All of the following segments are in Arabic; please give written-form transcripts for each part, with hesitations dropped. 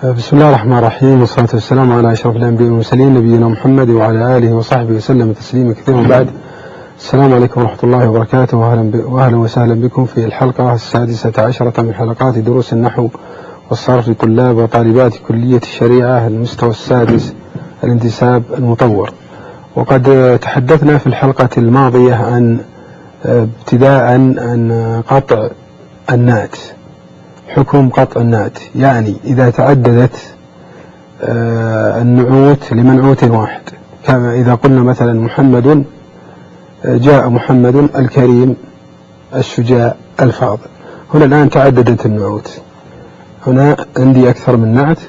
بسم الله الرحمن الرحيم، والصلاة والسلام على أشرف الأنبياء والمرسلين نبينا محمد وعلى آله وصحبه وسلم تسليما كثيرا. بعد، السلام عليكم ورحمة الله وبركاته، وأهلا وسهلا بكم في الحلقة 16 من حلقات دروس النحو والصرف لطلاب وطالبات كلية الشريعة المستوى السادس الانتساب المطور. وقد تحدثنا في الحلقة الماضية عن ابتداء عن قطع النات، حكم قطع النات، يعني إذا تعددت النعوت لمنعوت واحد، كما إذا قلنا مثلا محمد، جاء محمد الكريم الشجاع الفاضل. هنا الآن تعددت النعوت، هنا عندي أكثر من نعت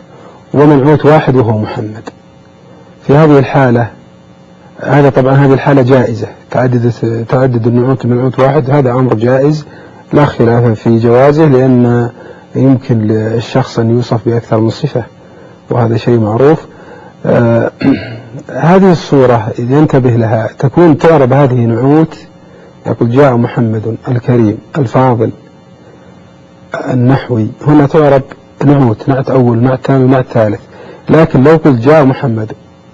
ومنعوت واحد وهو محمد. في هذه الحالة، هذه الحالة جائزة، تعدد النعوت لمنعوت واحد، هذا أمر جائز لا خلاف في جوازه، لأن يمكن للشخص أن يوصف بأكثر من صفة، وهذا شيء معروف. هذه الصورة إذا انتبه لها تكون تعرب هذه نعوت، يقول جاء محمد الكريم الفاضل النحوي، هنا تعرب نعوت، نعت أول، نعت ثاني، نعت ثالث. لكن لو قلت جاء محمد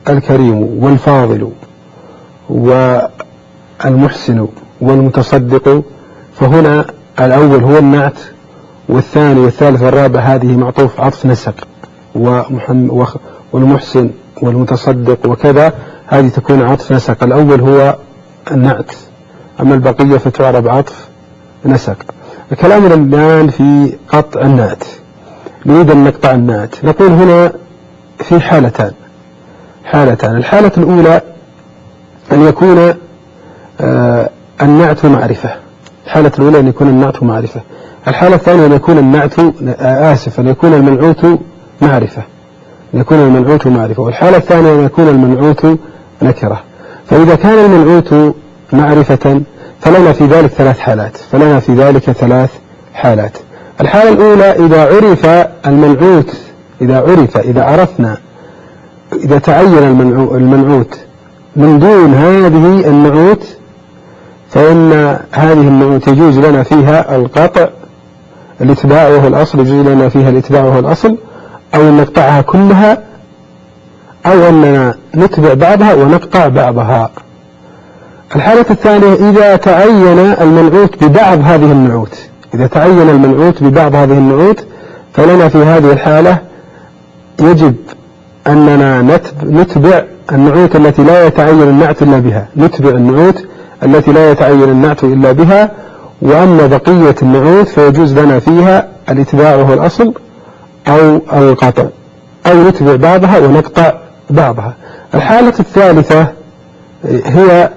الكريم والفاضل والمحسن والمتصدق، فهنا الأول هو النعت، والثاني والثالث والرابع هذه معطوف عطف نسق، والمحسن والمتصدق وكذا، هذه تكون عطف نسق، الأول هو النعت، أما البقية فتعرب عطف نسق. كلامنا الآن في قطع النات، نريد أن نقطع النات. نقول هنا في حالتان. الحالة الأولى أن يكون النعت معرفة، الحالة الأولى أن يكون النعت معرفة. الحالة الثانية أن يكون أن يكون المنعوت معرفة، والحالة الثانية أن يكون المنعوت نكرة. فإذا كان المنعوت معرفة فلنا في ذلك ثلاث حالات. الحالة الأولى إذا عرف المنعوت، إذا تعين المنعوت من دون هذه النعوت، فإن هذه النعوت يجوز لنا فيها القطع، الاتباع وهو الأصل، يجوز لنا فيها الاتباع وهو الأصل، أو أن نقطعها كلها، أو أننا نتبع بعضها ونقطع بعضها. الحالة الثانية إذا تعين المنعوت ببعض هذه النعوت، فلنا في هذه الحالة يجب أننا نتبع النعوت التي لا يتعين النعت إلا بها، وأما بقية النعوت فيجوز لنا فيها الاتباع وهو الأصل، أو القطع، أو نتبع بعضها ونقطع بعضها. الحالة الثالثة هي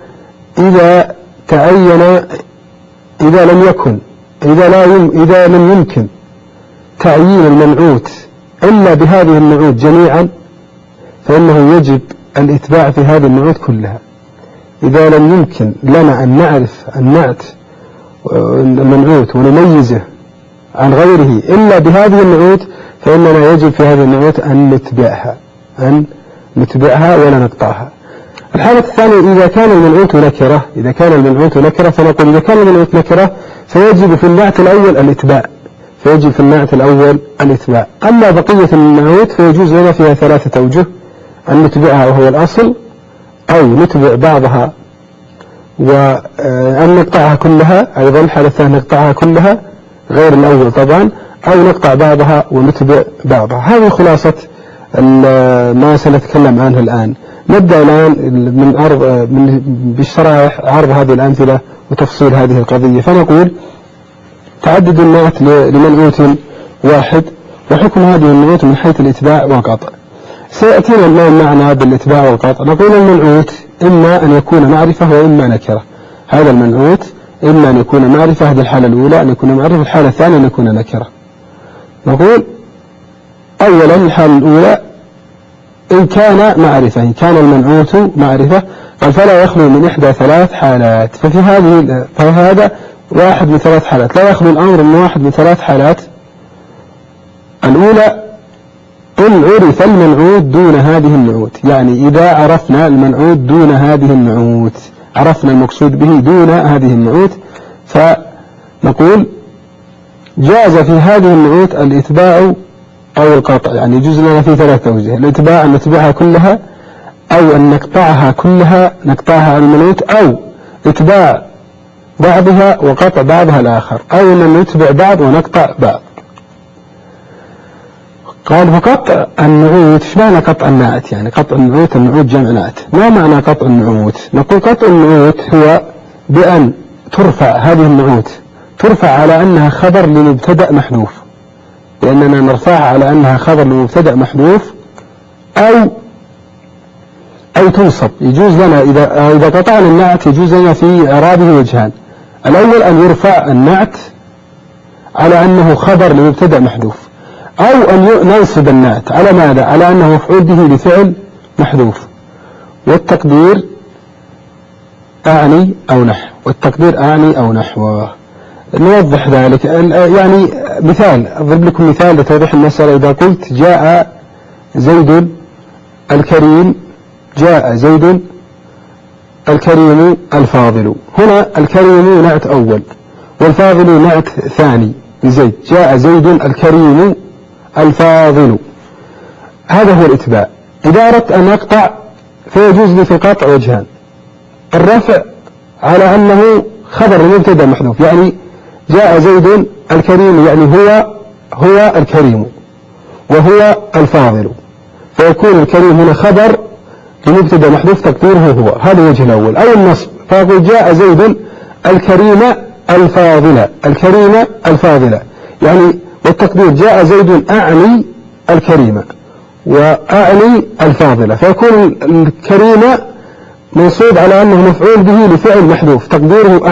إذا لم يمكن تعيين المنعوت إلا بهذه النعوت جميعا، فإنه يجب الاتباع في هذه النعوت كلها. إذا لم يمكن لنا أن نعرف النعت المنعوت ونميزه عن غيره إلا بهذه النعوت، فإننا يجب في هذه النعوت أن نتبعها ولا نقطعها. الحالة الثانية إذا كان المنعوت نكرة، فنقول إذا كان المنعوت نكرة فيجب في النعت الأول الاتباع، أما بقية النعوت فيجوز لنا فيها ثلاثة أوجه: أن نتبعها وهو الأصل، أو نتبع بعضها، وأن نقطعها كلها، أيضا الحالة الثانية نقطعها كلها غير الأول طبعا، أو نقطع بعضها ونتبع بعضها. هذه خلاصة ما سنتكلم عنه الآن. نبدأ الآن بالشرائح، عرض هذه الأمثلة وتفصيل هذه القضية. فنقول تعدد النعت لمنعوت واحد، وحكم هذه النعوت من حيث الاتباع والقطع. سيأتينا الآن معنى بالاتباع والقطع. نقول المنعوت إما أن يكون معرفة وإما نكرة. هذا المنعوت إما أن يكون معرفة، هذه الحالة الأولى أن يكون معرفة، الحالة الثانية أن يكون نكرة. نقول أولا الحالة الأولى إن كان معرفة، إن كان المنعوت معرفة، فلا يخلو من إحدى ثلاث حالات. فهذا واحد من ثلاث حالات، لا يخلو الأمر من واحد من ثلاث حالات. الأولى إن عرف المنعوت دون هذه النعوت، يعني إذا عرفنا المنعوت دون هذه النعوت، عرفنا المقصود به دون هذه النعوت، فنقول جاز في هذه النعوت الاتباع أو القطع، يعني يجوز لنا في ثلاثة أوجه: الاتباع أن نتبعها كلها، أو أن نقطعها كلها نقطعها عن المنعوت، أو اتباع بعضها وقطع بعضها الآخر، أو أن نتبع بعض ونقطع بعض. قال فقطع النعوت، ايش معنى قطع النعت؟ يعني قطع النعوت، النعوت جمع نعت. ما معنى قطع النعوت؟ نقول قطع النعوت هو بأن ترفع هذه النعوت، ترفع على أنها خبر لمبتدأ محذوف، لأننا نرفعها على أنها خبر لمبتدأ محذوف، أو تنصب. يجوز لنا إذا قطعنا النعت يجوز لنا في إعرابه وجهان: الأول أن يرفع النعت على أنه خبر لمبتدأ محذوف، أو أن ننصب النعت على ماذا؟ على أنه مفعول به لفعل محذوف. والتقدير أعني أو نحو، والتقدير أعني أو نحو. نوضح ذلك، يعني مثال، أضرب لكم مثال لتوضيح المسألة. إذا قلت جاء زيد الكريم، جاء زيد الكريم الفاضل، هنا الكريم نعت أول والفاضل نعت ثاني لزيد. جاء زيد الكريم الفاضل، هذا هو الإتباع. إذا أردت أن أقطع فيجوز لي في القطع وجهان: الرفع على أنه خبر لمبتدأ محذوف، يعني جاء زيد الكريم، يعني هو الكريم وهو الفاضل، فيكون الكريم هنا خبر لمبتدأ محذوف تقديره هو، هذا الوجه الأول. أو النصب، فأقول جاء زيد الكريم الفاضل، الكريم الفاضل، يعني والتقدير جاء زيد أعني الكريم وأعني الفاضلة، فيكون الكريم منصوب على أنه مفعول به لفعل محذوف تقديره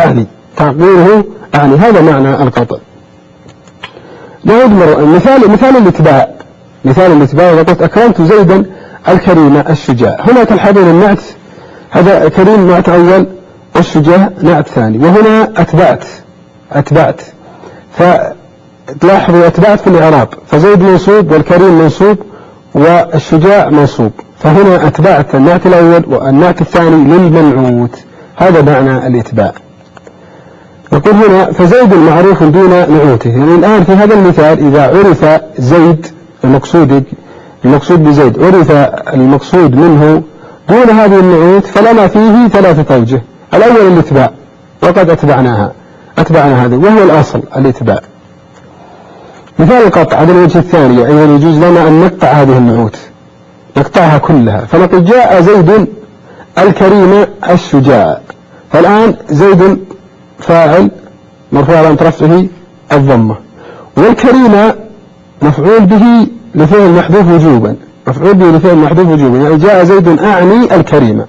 أعني، هذا معنى القطع. نعود مرة مثال الاتباع. إذا قلت أكرمت زيدا الكريم الشجاع، هنا تلحظون النعت هذا كريم نعت أول والشجاع نعت ثاني، وهنا أتبعت فتلاحظوا أتبعت في الإعراب، فزيد منصوب والكريم منصوب والشجاع منصوب، فهنا أتبعت النعت الأول والنعت الثاني للمنعوت، هذا معنى الاتباع. نقول هنا فزيد معروف دون نعوته، يعني الآن في هذا المثال إذا عرف زيد المقصود بزيد، عرف المقصود منه دون هذه النعوت، فلنا فيه ثلاثة أوجه: الأول الاتباع، وقد أتبعنا هذا وهو الأصل الاتباع. مثال القطع على الوجه الثاني، أيضا يجوز لنا أن نقطع هذه النعوت، نقطعها كلها، فنقول جاء زيد الكريم الشجاع، فالآن زيد فاعل مرفوع علامة رفعه الضمة، والكريم مفعول به لفعل محذوف وجوبا، يعني جاء زيد أعني الكريم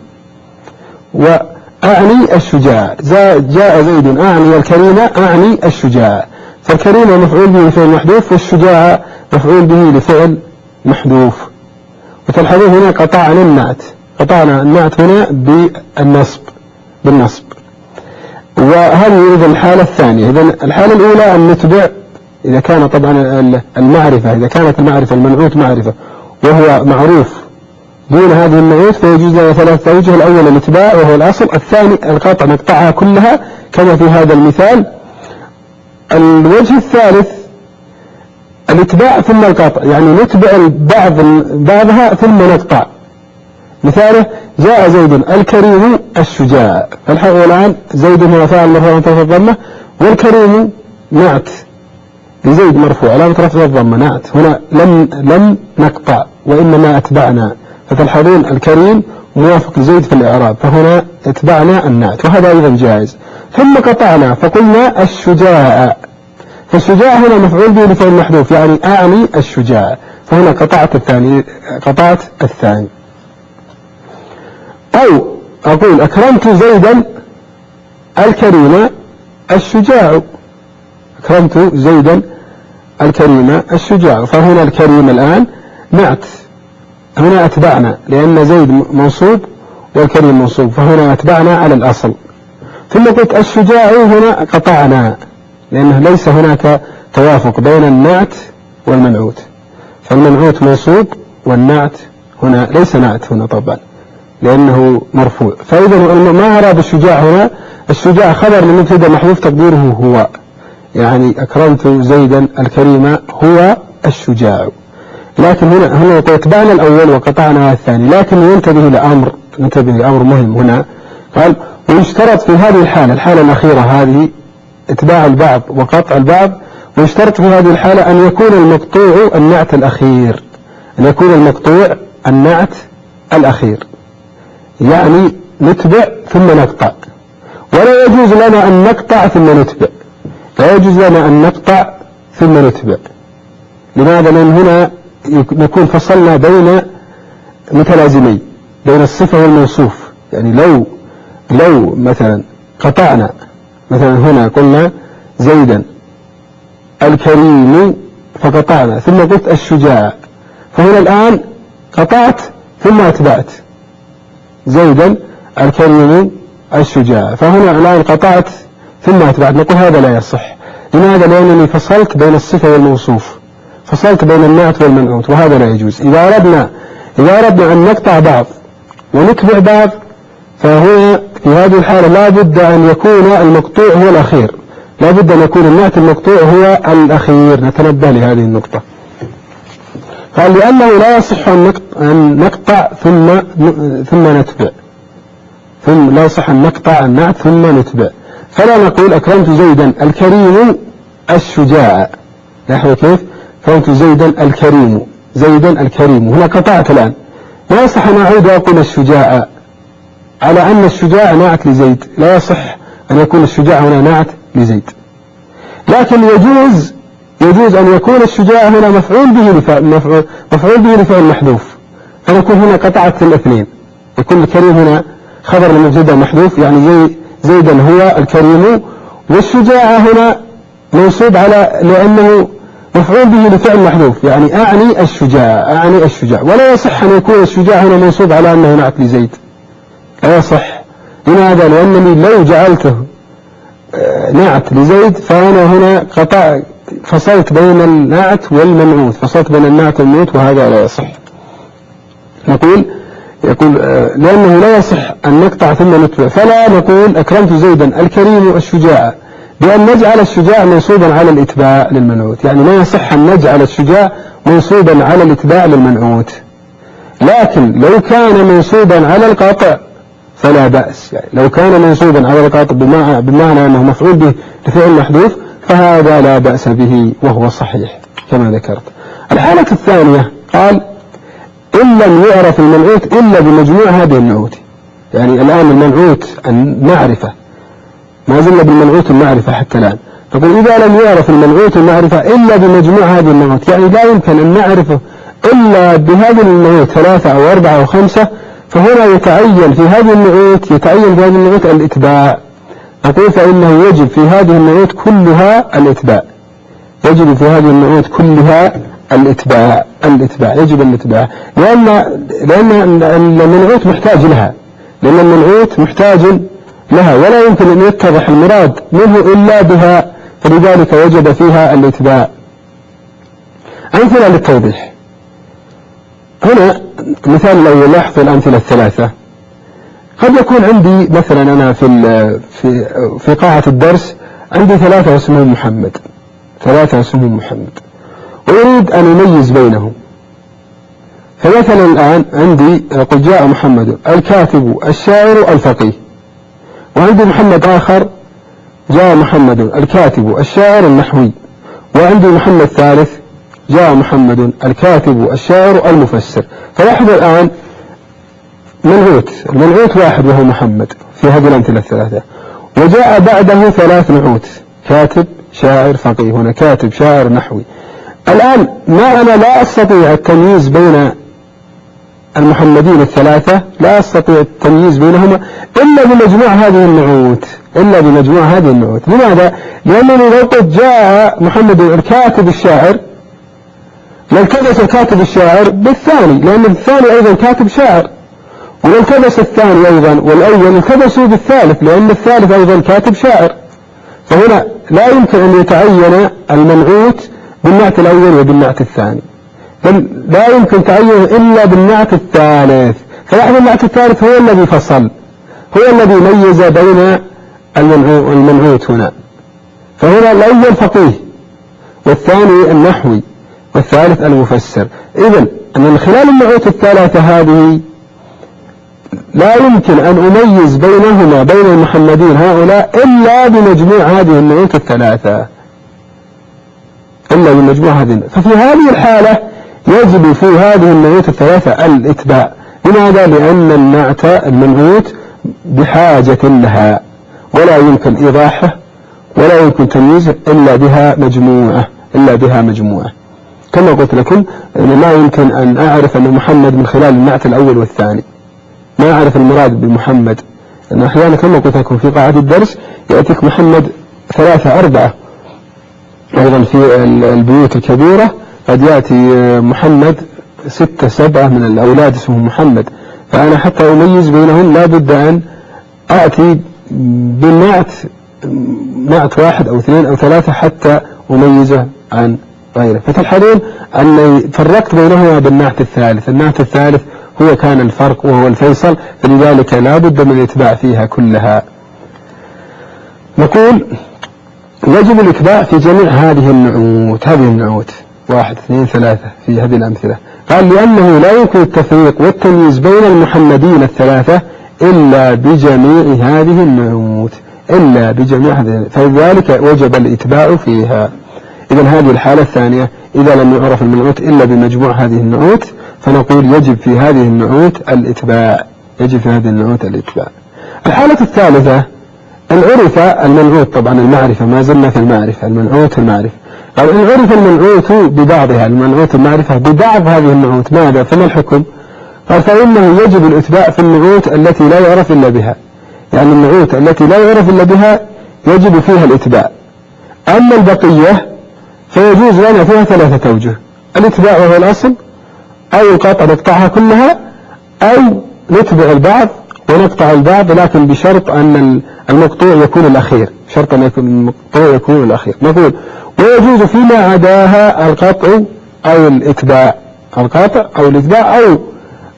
وأعني الشجاع، جاء زيد أعني الكريم أعني الشجاع، فالكريم مفعول به لفعل محذوف والشجاع مفعول به لفعل محذوف. وتلحظون هنا قطعنا النعت هنا بالنصب. وهذه إذا الحالة الثانية. إذا الحالة الأولى أن نتبع إذا كان طبعا المعرفة، إذا كانت المعرفة المنعوت معرفة وهو معروف دون هذه النعوت، فيجوز لنا ثلاثة أوجه: الأول الاتباع وهو الأصل، الثاني القطع نقطعها كلها كما في هذا المثال، الوجه الثالث الاتباع ثم القطع، يعني نتبع بعضها ثم نقطع. مثاله جاء زيد الكريم الشجاع، الآن زيد هو فاعل مرفوع علامة الضمة، والكريم نعت لزيد مرفوع علامة رفعه الضمة نعت، هنا لم نقطع وإنما أتبعنا، فتلحظون الكريم موافق لزيد في الإعراب، فهنا اتبعنا النعت، وهذا أيضا جائز. ثم قطعنا فقلنا الشجاع، فالشجاع هنا مفعول به لفعل محذوف، يعني أعني الشجاع، فهنا قطعت الثاني. أو أقول أكرمت زيدا الكريم الشجاع، فهنا الكريم الآن نعت، هنا أتبعنا لأن زيد منصوب والكريم منصوب، فهنا أتبعنا على الأصل. ثم قلت الشجاع، هنا قطعنا لأنه ليس هناك توافق بين النعت والمنعوت، فالمنعوت منصوب والنعت هنا ليس نعت هنا طبعا لأنه مرفوع، فإذا ما أراد الشجاع هنا، الشجاع خبر لمبتدأ محذوف تقديره هو، يعني أكرمت زيدا الكريم هو الشجاع، لكن هنا اتبعنا الأول وقطعنا الثاني، لكن ينتبه لأمر مهم هنا. قال ويشترط في هذه الحالة الأخيرة هذه اتباع البعض وقطع البعض، ويشترط في هذه الحالة أن يكون المقطوع النعت الأخير، يعني نتبع ثم نقطع، ولا يجوز لنا أن نقطع ثم نتبع. لماذا؟ لأن هنا نكون فصلنا بين متلازمين، بين الصفة والموصوف. يعني لو مثلا قطعنا، مثلا هنا قلنا زيدا الكريم فقطعنا ثم قلت الشجاع، فهنا الآن قطعت ثم أتبعت زيدا الكريم الشجاع، فهنا الآن قطعت ثم أتبعت، نقول هذا لا يصح. لماذا؟ لأنني فصلت بين الصفة والموصوف، فصلت بين النعت والمنعوت، وهذا لا يجوز. إذا أردنا أن نقطع بعض ونتبع بعض، فهنا في هذه الحالة لا بد أن يكون المقطوع هو الأخير، لا بد أن يكون النعت المقطوع هو الأخير. نتنبه لهذه النقطة. قال لأنه لا يصح أن نقطع ثم نتبع، لا يصح أن نقطع النعت ثم نتبع. فلا نقول أكرمت زيدا الكريم الشجاع، لاحظوا كيف؟ أكرمت زيدا الكريم، هنا قطعت الآن، لا يصح أن أعود وأقول الشجاع على أن الشجاع نعت لزيد، لا يصح أن يكون الشجاع هنا نعت لزيد. لكن يجوز أن يكون الشجاع هنا مفعول به لفعل محذوف، فنكون هنا قطعت الاثنين، يكون الكريم هنا خبر لمبتدا محذوف، يعني زيدا هو الكريم، والشجاع هنا منصوب لأنه مفعول به لفعل محذوف، يعني أعني الشجاع، ولا يصح أن يكون الشجاع هنا منصوب على أنه نعت لزيد، لا يصح. لماذا؟ لأنني لو جعلته نعت لزيد فأنا هنا فصلت بين النعت والمنعوت، وهذا لا يصح. يقول لأنه لا يصح أن نقطع ثم نتبع، فلا نقول أكرمت زيدا الكريم الشجاع بأن نجعل الشجاع منصوبا على الإتباع للمنعوت، يعني لا يصح أن نجعل الشجاع منصوبا على الإتباع للمنعوت. لكن لو كان منصوبا على القاطع فلا بأس، يعني لو كان منصوبا على القاطع بمعنى أنه مفعول به لفعل محذوف فهذا لا بأس به وهو صحيح كما ذكرت. الحالة الثانية قال إن لم يعرف المنعوت إلا بمجموع هذه النعوت، يعني الآن المنعوت المعرفة، ما زلنا بالمنعوت المعرفة حتى الآن، نقول إذا لم يعرف المنعوت المعرفة إلا بمجموع هذه النعوت، يعني لا يمكن أن نعرفه إلا بهذه النعوت 3 أو 4 أو 5، فهنا يتعين في هذه النعوت الإتباع. نقول فإنه يجب في هذه النعوت كلها الإتباع، يجب الإتباع، لأن المنعوت محتاج لها، ولا يمكن أن يتضح المراد منه إلا بها، فلذلك وجب فيها الإتباع. أمثلة للتوضيح. هنا مثال الأول، لاحظ الأمثلة الثلاثة. قد يكون عندي مثلا أنا في قاعة الدرس عندي 3 اسمهم محمد، وأريد أن أميز بينهم. فمثلا الآن عندي قل جاء محمد الكاتب الشاعر الفقيه، وعندي محمد آخر جاء محمد الكاتب الشاعر النحوي، وعندي محمد ثالث جاء محمد الكاتب الشاعر المفسر. فلاحظوا الآن المنعوت واحد وهو محمد في هذه الأمثلة الثلاثة، وجاء بعده 3 نعوت، كاتب شاعر فقيه، هنا كاتب شاعر نحوي. الآن أنا لا أستطيع التمييز بين المحمدين الثلاثة، لا أستطيع التمييز بينهما إلا بمجموع هذه النعوت. لماذا؟ لأنني لو قلت جاء محمد الكاتب الشاعر لالتبس الكاتب الشاعر بالثاني، لأن الثاني أيضا كاتب شاعر، والتبس الثاني أيضا والأول التبسوا بالثالث، لأن الثالث أيضا كاتب شاعر. فهنا لا يمكن أن يتعين المنعوت بالنعت الأول وبالنعت الثاني، بل لا يمكن تعينه إلا بالنعت الثالث. فلاحظ النعت الثالث هو الذي فصل، هو الذي ميز بين المنعوت هنا. فهنا الأول فقيه، والثاني النحوي، والثالث المفسر. إذن أن من خلال النعوت الثلاثة هذه لا يمكن أن أميز بينهما بين المحمدين هؤلاء إلا بمجموع هذه النعوت الثلاثة، إلا بمجموع هذه. ففي هذه الحالة يجب في هذه النعوت الثلاثة الإتباع. لماذا؟ لأن النعت المنعوت بحاجة لها، ولا يمكن إيضاحه ولا يمكن تمييزه إلا بها مجموعة. كما قلت لكم لا يمكن أن أعرف أن محمد من خلال النعت الأول والثاني، ما أعرف المراد بمحمد، لأن أحيانا كما قلت لكم في قاعدة الدرس يأتيك محمد 3 4. أيضا في البيوت الكبيرة قد يأتي محمد 6 7 من الأولاد اسمه محمد، فأنا حتى أميز بينهم لا بد أن أأتي بالنعت 1 أو 2 أو 3 حتى أميزه عن غيره. فتلحظون أني فرقت بينهما بالنعت الثالث. النعت الثالث هو كان الفرق وهو الفيصل، فلذلك لا بد من الإتباع فيها كلها. نقول يجب الإتباع في جميع هذه النعوت 1 2 3 في هذه الأمثلة. قال لأنه لا يمكن التفريق والتمييز بين المحمدين الثلاثة إلا بجميع هذه النعوت، فلذلك وجب الإتباع فيها. إذن هذه الحالة الثانية إذا لم يعرف المنعوت إلا بمجموع هذه النعوت، فنقول يجب في هذه النعوت الإتباع. الحالة الثالثة إن عرف المنعوت، طبعا المعرفة ما زلنا في المعرفة، المعرفة. قال إن عرف المنعوت ببعضها، المنعوت المعرفة ببعض هذه النعوت، ماذا؟ فما الحكم؟ قال فإنه يجب الإتباع في النعوت التي لا يعرف إلا بها، يعني النعوت التي لا يعرف إلا بها يجب فيها الإتباع. أما البقية فيجوز لنا فيها 3 أوجه: الإتباع وهو الأصل، أو القطع نقطعها كلها، أو نتبع البعض ونقطع البعض، لكن بشرط أن المقطوع يكون الأخير، نقول ويجوز فيما عداها القطع أو الإتباع، أو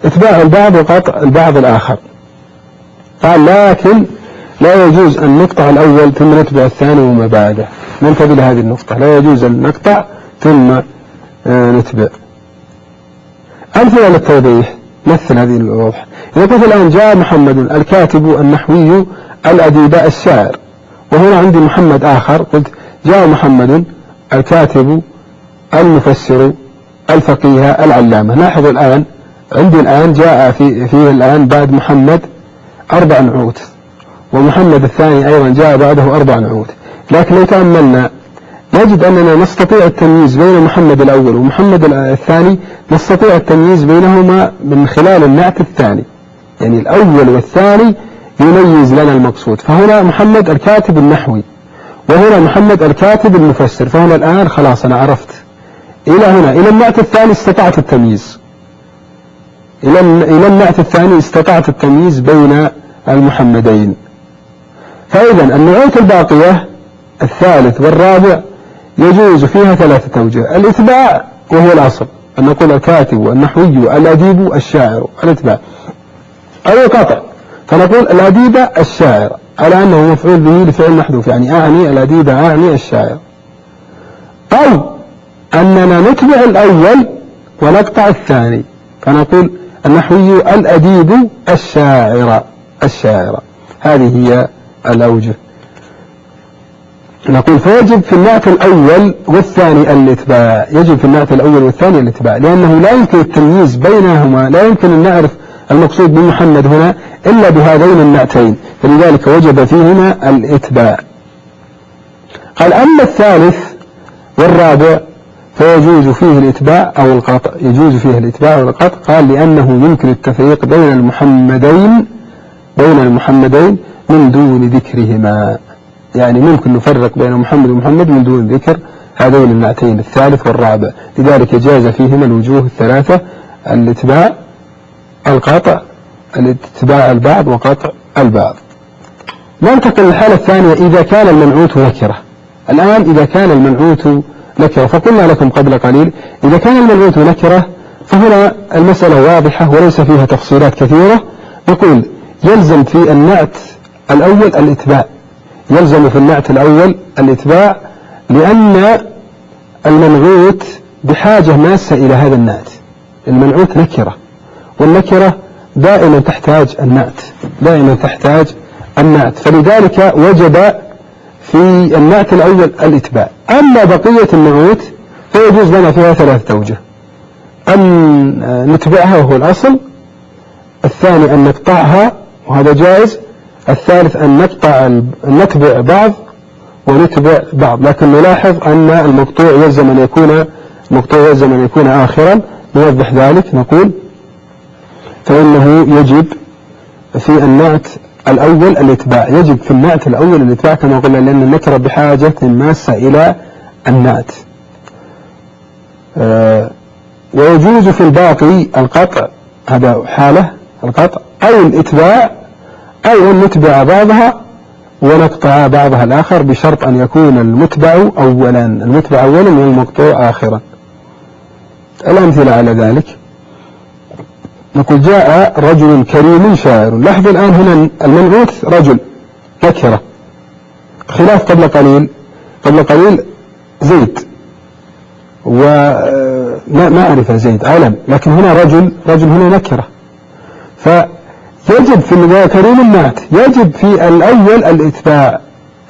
إتباع البعض وقطع البعض الآخر. قال لكن لا يجوز أن نقطع الأول ثم نتبع الثاني وما بعده. ننتبه لهذه النقطة، لا يجوز أن نقطع ثم نتبع. أمثلة للتوضيح مثل هذه الوضح. إذا قلت الآن جاء محمد الكاتب النحوي الأديب الشاعر، وهنا عندي محمد آخر، قلت جاء محمد الكاتب المفسر الفقيه العلامة. لاحظوا الآن عندي الآن جاء فيه الآن بعد محمد 4 نعوت، ومحمد الثاني أيضا جاء بعده 4 نعوت. لكن لو تأملنا نجد أننا نستطيع التمييز بين محمد الأول ومحمد الثاني، نستطيع التمييز بينهما من خلال النعت الثاني، يعني الأول والثاني يميز لنا المقصود. فهنا محمد الكاتب النحوي، وهنا محمد الكاتب المفسر، فهنا الآن خلاص أنا عرفت. إلى هنا إلى النعت الثاني استطعت التمييز، إلى النعت الثاني استطعت التمييز بين المحمدين. فإذا النعوت الباقية الثالث والرابع يجوز فيها 3 أوجه: الإتباع وهو الأصل، أن نقول الكاتب النحوي الأديب الشاعر، الإتباع، أو القطع، فنقول الأديب الشاعر على أنه مفعول به لفعل محذوف، يعني أعني الأديب أعني الشاعر. أو أننا نتبع الأول ونقطع الثاني، فنقول النحوي الأديب الشاعر. هذه هي الأوجه. نقول فيجب في النعت الأول والثاني الإتباع، لأنه لا يمكن التمييز بينهما، لا يمكن أن نعرف المقصود بمحمد هنا إلا بهذين النعتين، فلذلك وجب فيهما الإتباع. قال أما الثالث والرابع فيجوز فيه الإتباع أو القطع، قال لأنه يمكن التفريق بين المحمدين من دون ذكرهما، يعني ممكن نفرق بين محمد ومحمد من دون ذكر هذين النعتين الثالث والرابع، لذلك جاز فيهما الوجوه 3: الاتباع، القطع، الاتباع البعض وقطع البعض. ننتقل للحالة الثانية إذا كان المنعوت نكرة. الآن إذا كان المنعوت نكرة، فقلنا لكم قبل قليل إذا كان المنعوت نكرة فهنا المسألة واضحة وليس فيها تفصيلات كثيرة. نقول يلزم في النعت الأول الإتباع، لأن المنعوت بحاجة ماسة إلى هذا النعت. المنعوت نكرة، والنكرة دائما تحتاج النعت، دائما تحتاج النعت، فلذلك وجب في النعت الأول الإتباع. أما بقية النعوت فيجوز لنا فيها ثلاثة أوجه: أن نتبعها وهو الأصل، الثاني أن نقطعها وهذا جائز، الثالث أن نتبع بعض ونتبع بعض. لكن نلاحظ أن المقطوع يلزم أن يكون آخرا. نوضح ذلك، نقول فإنه يجب في النعت الأول الإتباع، يجب في النعت الأول الإتباع كما قلنا، لأن النكرة بحاجة ماسة إلى النعت. ويجوز في الباقي القطع، هذا حالة القطع، أو الإتباع، أو أن نتبع بعضها ونقطع بعضها الآخر، بشرط أن يكون المتبع أولا والمقطوع آخرا. الأمثلة على ذلك: نقول جاء رجل كريم شاعر. لاحظوا الآن هنا المنعوت رجل نكرة، خلاف قبل قليل زيد، وما أعرف زيد علم، لكن هنا رجل هنا نكرة. فيجب في كريم النعت يجب في الأول الإتباع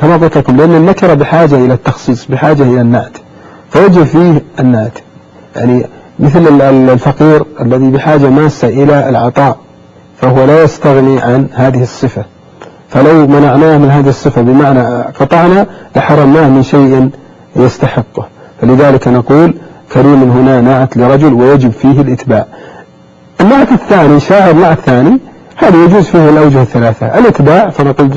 كما قلت لكم، لأن النكرة بحاجة إلى التخصيص، بحاجة إلى النعت، فيجب فيه النعت. يعني مثل الفقير الذي بحاجة ماسة إلى العطاء، فهو لا يستغني عن هذه الصفة، فلو منعناه من هذه الصفة بمعنى قطعنا لحرمناه من شيء يستحقه. فلذلك نقول كريم هنا نعت لرجل ويجب فيه الإتباع. النعت الثاني شاعر، نعت ثاني، هذا يجوز فيه الأوجه الثلاثة: الإتباع، فنقول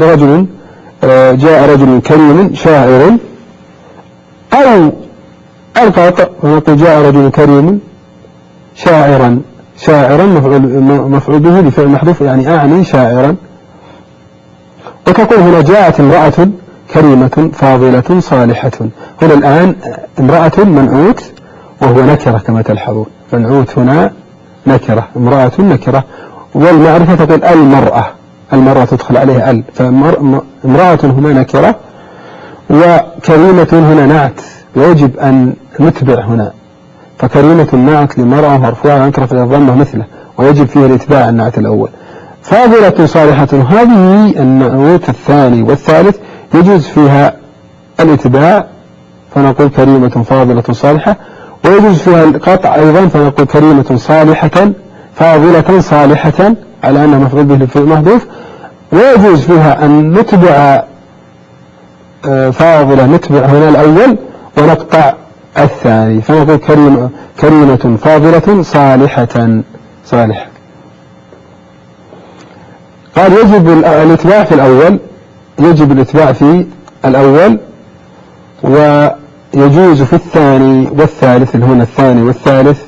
جاء رجل كريم شاعر، أو القاطع، فنقول جاء رجل كريم شاعرا مفعول به بفعل محذوف، يعني أعني شاعرا. وتقول هنا جاءت امرأة كريمة فاضلة صالحة. هنا الآن امرأة منعوت وهو نكرة كما تلحظون، منعوت هنا نكرة، امرأة نكرة. والمعرفة تقول المرأة تدخل عليها فامرأة هنا نكرة، وكريمة هنا نعت، ويجب أن نتبع هنا، فكريمة النعت لمرأة مرفوعة نكرة في الضمة مثله، ويجب فيه الاتباع النعت الأول. فاضلة صالحة، هذه النعوت الثاني والثالث يجوز فيها الاتباع، فنقول كريمة فاضلة صالحة. ويجوز فيها القطع أيضا، فنقول كريمة صالحة فاضلة صالحة على أنها مفعول به في المحذوف. ويجوز فيها أن نتبع فاضلة، نتبع هنا الأول ونقطع الثاني، فنقول كريمة فاضلة صالحة. قال يجب الاتباع في الأول، يجب الاتباع في الأول، ويجوز في الثاني والثالث، هنا الثاني والثالث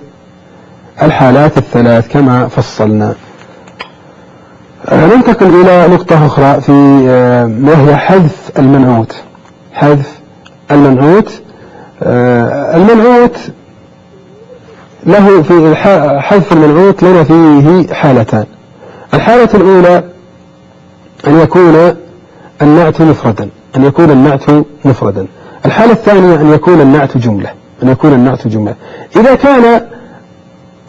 الحالات الثلاث كما فصلنا. ننتقل إلى نقطة أخرى في وهي حذف المنعوت. المنعوت له في حذف المنعوت لنا فيه حالتان. الحالة الأولى أن يكون النعت مفردا، الحالة الثانية أن يكون النعت جملة. إذا كان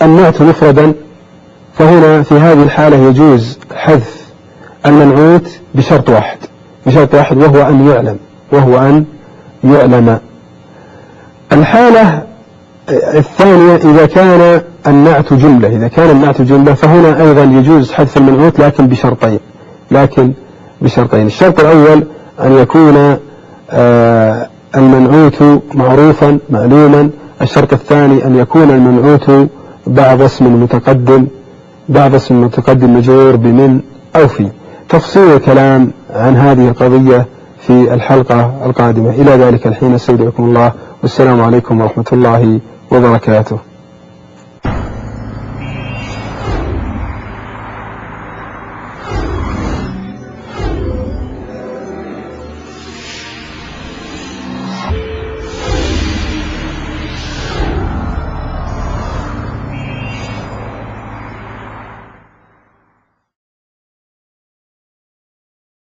النعت مفردا فهنا في هذه الحالة يجوز حذف المنعوت بشرط واحد، وهو أن يعلم. الحالة الثانية إذا كان النعت جملة، فهنا أيضا يجوز حذف المنعوت لكن بشرطين. الشرط الأول أن يكون المنعوت معروفا معلوما. الشرط الثاني أن يكون المنعوت بعض اسم متقدم مجرور بمن أو في. تفصيل الكلام عن هذه القضية في الحلقة القادمة. إلى ذلك الحين استودعكم الله، والسلام عليكم ورحمة الله وبركاته.